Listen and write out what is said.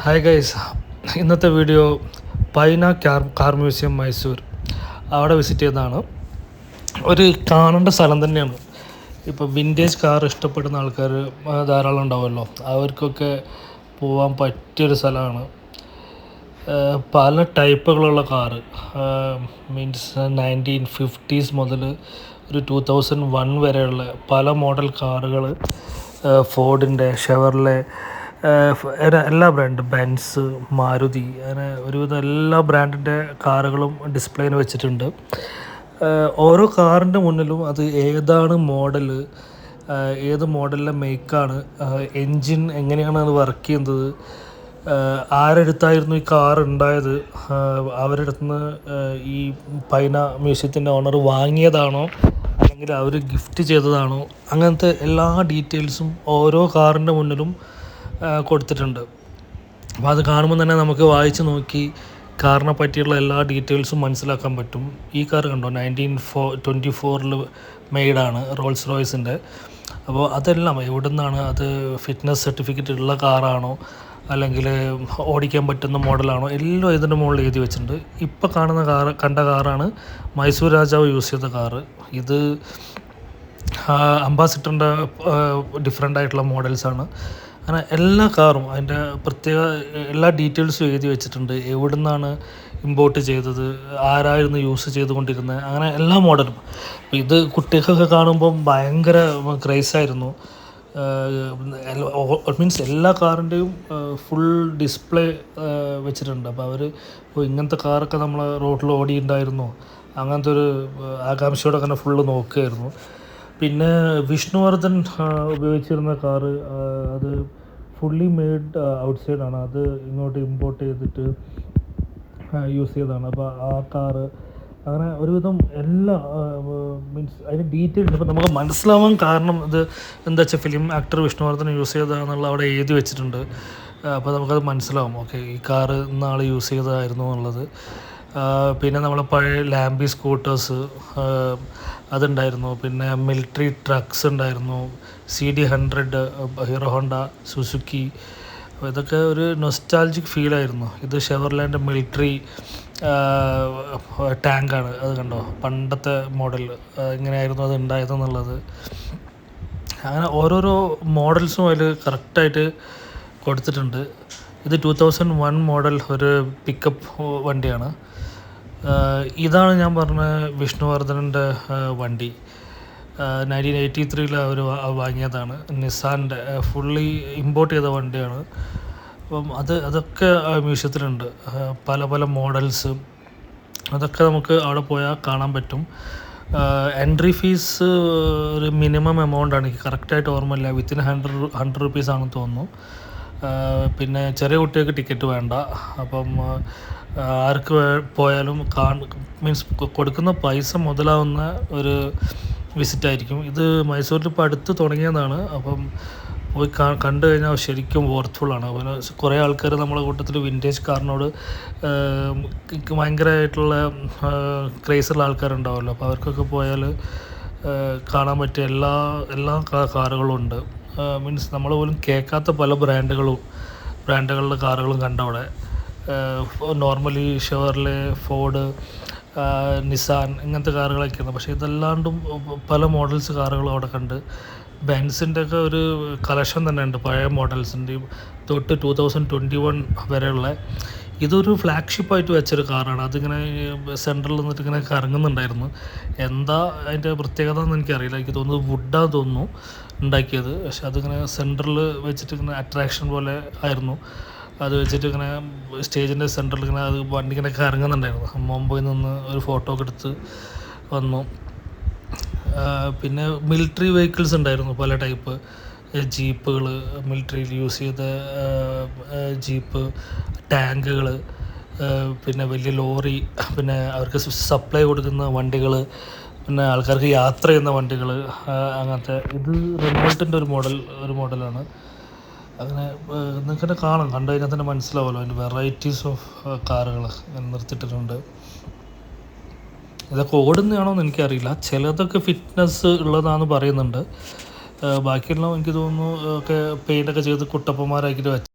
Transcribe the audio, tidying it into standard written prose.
Hi guys, ഇന്നത്തെ video പൈന car museum Mysore അവിടെ visit ചെയ്തതാണ്. ഒരു കാണേണ്ട സ്ഥലം തന്നെയാണ്. ഇപ്പോൾ വിൻറ്റേജ് കാർ ഇഷ്ടപ്പെടുന്ന ആൾക്കാർ ധാരാളം ഉണ്ടാവുമല്ലോ, അവർക്കൊക്കെ പോകാൻ പറ്റിയൊരു സ്ഥലമാണ്. പല ടൈപ്പുകളുള്ള കാറ്, മീൻസ് 1950s മുതൽ ഒരു 2001 വരെയുള്ള പല മോഡൽ കാറുകൾ, ഫോർഡിൻ്റെ, ഷെവർലെ, എല്ലാ ബ്രാൻഡ്, ബെൻസ്, മാരുതി, അങ്ങനെ ഒരുവിധം എല്ലാ ബ്രാൻഡിൻ്റെ കാറുകളും ഡിസ്പ്ലേയിൽ വെച്ചിട്ടുണ്ട്. ഓരോ കാറിൻ്റെ മുന്നിലും അത് ഏതാണ് മോഡൽ, ഏത് മോഡലിലെ മേക്കാണ്, എൻജിൻ എങ്ങനെയാണ് അത് വർക്ക് ചെയ്യുന്നത്, ആരെടുത്തായിരുന്നു ഈ കാർ ഉണ്ടായത്, അവരുടെ അടുത്ത് നിന്ന് ഈ പൈന മ്യൂസിയത്തിൻ്റെ ഓണർ വാങ്ങിയതാണോ അല്ലെങ്കിൽ അവർ ഗിഫ്റ്റ് ചെയ്തതാണോ, അങ്ങനത്തെ എല്ലാ ഡീറ്റെയിൽസും ഓരോ കാറിൻ്റെ മുന്നിലും കൊടുത്തിട്ടുണ്ട്. അപ്പോൾ അത് കാണുമ്പോൾ തന്നെ നമുക്ക് വായിച്ച് നോക്കി കാറിനെ പറ്റിയുള്ള എല്ലാ ഡീറ്റെയിൽസും മനസ്സിലാക്കാൻ പറ്റും. ഈ കാർ കണ്ടോ, 1924 മെയ്ഡാണ്, റോൾസ് റോയ്സിൻ്റെ. അപ്പോൾ അതെല്ലാം എവിടെ നിന്നാണ്, അത് ഫിറ്റ്നസ് സർട്ടിഫിക്കറ്റ് ഉള്ള കാറാണോ അല്ലെങ്കിൽ ഓടിക്കാൻ പറ്റുന്ന മോഡലാണോ, എല്ലാം ഇതിൻ്റെ മുകളിൽ എഴുതി വെച്ചിട്ടുണ്ട്. ഇപ്പോൾ കണ്ട കാറാണ് മൈസൂർ രാജാവ് യൂസ് ചെയ്ത കാറ്. ഇത് അംബാസിഡറിൻ്റെ ഡിഫറെൻ്റ് ആയിട്ടുള്ള മോഡൽസാണ്. അങ്ങനെ എല്ലാ കാറും അതിൻ്റെ പ്രത്യേക എല്ലാ ഡീറ്റെയിൽസും എഴുതി വെച്ചിട്ടുണ്ട്. എവിടെ നിന്നാണ് ഇമ്പോർട്ട് ചെയ്തത്, ആരായിരുന്നു യൂസ് ചെയ്തുകൊണ്ടിരുന്നത്, അങ്ങനെ എല്ലാ മോഡലും. ഇത് കുട്ടികൾക്കൊക്കെ കാണുമ്പം ഭയങ്കര ക്രേസായിരുന്നു. മീൻസ് എല്ലാ കാറിൻ്റെയും ഫുൾ ഡിസ്പ്ലേ വെച്ചിട്ടുണ്ട്. അപ്പോൾ അവർ ഇങ്ങനത്തെ കാറൊക്കെ നമ്മൾ റോഡിൽ ഓടിയിട്ടുണ്ടായിരുന്നോ, അങ്ങനത്തെ ഒരു ആകാംക്ഷയോടെ അങ്ങനെ ഫുള്ള് നോക്കുകയായിരുന്നു. പിന്നെ വിഷ്ണുവർദ്ധൻ ഉപയോഗിച്ചിരുന്ന കാറ്, അത് ഫുള്ളി മെയ്ഡ് ഔട്ട്സൈഡാണ്. അത് ഇങ്ങോട്ട് ഇമ്പോർട്ട് ചെയ്തിട്ട് യൂസ് ചെയ്തതാണ്. അപ്പോൾ ആ കാറ് അങ്ങനെ ഒരുവിധം എല്ലാ മീൻസ് അതിൻ്റെ ഡീറ്റെയിൽസ് ഇപ്പോൾ നമുക്ക് മനസ്സിലാവാൻ കാരണം ഇത് എന്താ വെച്ചാൽ ഫിലിം ആക്ടർ വിഷ്ണുവർദ്ധൻ യൂസ് ചെയ്തതാണെന്നുള്ള അവിടെ എഴുതി വെച്ചിട്ടുണ്ട്. അപ്പോൾ നമുക്കത് മനസ്സിലാവും, ഓക്കെ ഈ കാറ് ഇന്നാൾ യൂസ് ചെയ്തതായിരുന്നു എന്നുള്ളത്. പിന്നെ നമ്മളെ പഴയ ലാംബി സ്കൂട്ടേഴ്സ് അതുണ്ടായിരുന്നു. പിന്നെ മിലിറ്ററി ട്രക്സ് ഉണ്ടായിരുന്നു, CD100, ഹീറോ ഹോണ്ട, സുസുക്കി. അപ്പോൾ ഇതൊക്കെ ഒരു നൊസ്റ്റാൾജിക് ഫീലായിരുന്നു. ഇത് ഷെവർലാൻ്റെ മിലിറ്ററി ടാങ്കാണ്. അത് കണ്ടോ, പണ്ടത്തെ മോഡൽ എങ്ങനെയായിരുന്നു അത് ഉണ്ടായതെന്നുള്ളത്. അങ്ങനെ ഓരോരോ മോഡൽസും അതിൽ കറക്റ്റായിട്ട് കൊടുത്തിട്ടുണ്ട്. ഇത് 2001 മോഡൽ ഒരു പിക്കപ്പ് വണ്ടിയാണ്. ഇതാണ് ഞാൻ പറഞ്ഞ വിഷ്ണുവർദ്ധനൻ്റെ വണ്ടി. 1983 അവർ വാങ്ങിയതാണ്. നിസാൻ്റെ ഫുള്ളി ഇമ്പോർട്ട് ചെയ്ത വണ്ടിയാണ്. അപ്പം അതൊക്കെ മ്യൂസിയത്തിലുണ്ട്. പല പല മോഡൽസ്, അതൊക്കെ നമുക്ക് അവിടെ പോയാൽ കാണാൻ പറ്റും. എൻട്രി ഫീസ് ഒരു മിനിമം എമൗണ്ടാണ്, എനിക്ക് കറക്റ്റായിട്ട് ഓർമ്മയില്ല, വിത്തിൻ 100 റുപ്പീസ് ആണെന്ന് തോന്നുന്നു. പിന്നെ ചെറിയ കുട്ടികൾക്ക് ടിക്കറ്റ് വേണ്ട. അപ്പം ആർക്ക് പോയാലും മീൻസ് കൊടുക്കുന്ന പൈസ മുതലാവുന്ന ഒരു വിസിറ്റായിരിക്കും. ഇത് മൈസൂരിൽ ഇപ്പോൾ അടുത്ത് തുടങ്ങിയതാണ്. അപ്പം പോയി കണ്ടു കഴിഞ്ഞാൽ ശരിക്കും വോർത്ത്ഫുള്ളാണ്. പിന്നെ കുറേ ആൾക്കാർ നമ്മളെ കൂട്ടത്തിൽ വിൻറ്റേജ് കാറിനോട് ഭയങ്കരമായിട്ടുള്ള ക്രേസുള്ള ആൾക്കാരുണ്ടാവുമല്ലോ. അപ്പോൾ അവർക്കൊക്കെ പോയാൽ കാണാൻ പറ്റിയ എല്ലാ കാറുകളും ഉണ്ട്. മീൻസ് നമ്മൾ പോലും കേൾക്കാത്ത പല ബ്രാൻഡുകളുടെ കാറുകളും കണ്ടവിടെ. നോർമലി ഷെവർലെ, ഫോർഡ്, നിസാൻ, ഇങ്ങനത്തെ കാറുകളൊക്കെയാണ്. പക്ഷേ ഇതല്ലാണ്ടും പല മോഡൽസ് കാറുകളും അവിടെ കണ്ട്. ബെൻസിൻ്റെ ഒക്കെ ഒരു കളക്ഷൻ തന്നെ ഉണ്ട്, പഴയ മോഡൽസിൻ്റെയും തൊട്ട് 2021 വരെയുള്ള. ഇതൊരു ഫ്ലാഗ്ഷിപ്പായിട്ട് വെച്ചൊരു കാറാണ്. അതിങ്ങനെ സെൻട്രൽ നിന്നിട്ട് ഇങ്ങനെ കറങ്ങുന്നുണ്ടായിരുന്നു. എന്താ അതിൻ്റെ പ്രത്യേകത എന്ന് എനിക്കറിയില്ല. എനിക്ക് തോന്നുന്നത് വുഡാന്ന് തോന്നുന്നു ഉണ്ടാക്കിയത്. പക്ഷെ അതിങ്ങനെ സെൻട്രൽ വെച്ചിട്ട് ഇങ്ങനെ അട്രാക്ഷൻ പോലെ ആയിരുന്നു. അത് വെച്ചിട്ട് ഇങ്ങനെ സ്റ്റേജിൻ്റെ സെൻട്രൽ ഇങ്ങനെ അത് വണ്ടി ഇങ്ങനെ കറങ്ങുന്നുണ്ടായിരുന്നു. മുംബൈയിൽ നിന്ന് ഒരു ഫോട്ടോ ഒക്കെ എടുത്ത് വന്നു. പിന്നെ മിലിറ്ററി വെഹിക്കിൾസ് ഉണ്ടായിരുന്നു, പല ടൈപ്പ് ജീപ്പുകൾ, മിലിറ്ററിയിൽ യൂസ് ചെയ്ത ജീപ്പ്, ടാങ്കുകൾ, പിന്നെ വലിയ ലോറി, പിന്നെ അവർക്ക് സപ്ലൈ കൊടുക്കുന്ന വണ്ടികൾ, പിന്നെ ആൾക്കാർക്ക് യാത്ര ചെയ്യുന്ന വണ്ടികൾ, അങ്ങനത്തെ. ഇത് റെനോൾട്ടിൻ്റെ ഒരു മോഡലാണ്. അങ്ങനെ നിങ്ങൾക്ക് തന്നെ കണ്ടു കഴിഞ്ഞാൽ തന്നെ മനസ്സിലാവുമല്ലോ, അതിൻ്റെ വെറൈറ്റീസ് ഓഫ് കാറുകൾ നിർത്തിയിട്ടുണ്ട്. ഇതൊക്കെ ഓടുന്നതാണോ എന്ന് എനിക്കറിയില്ല. ചിലതൊക്കെ ഫിറ്റ്നസ് ഉള്ളതാണെന്ന് പറയുന്നുണ്ട്. ബാക്കിയെല്ലാം എനിക്ക് തോന്നുന്നു ഒക്കെ പെയിൻ്റൊക്കെ ചെയ്ത് കുട്ടപ്പന്മാരാക്കിയിട്ട്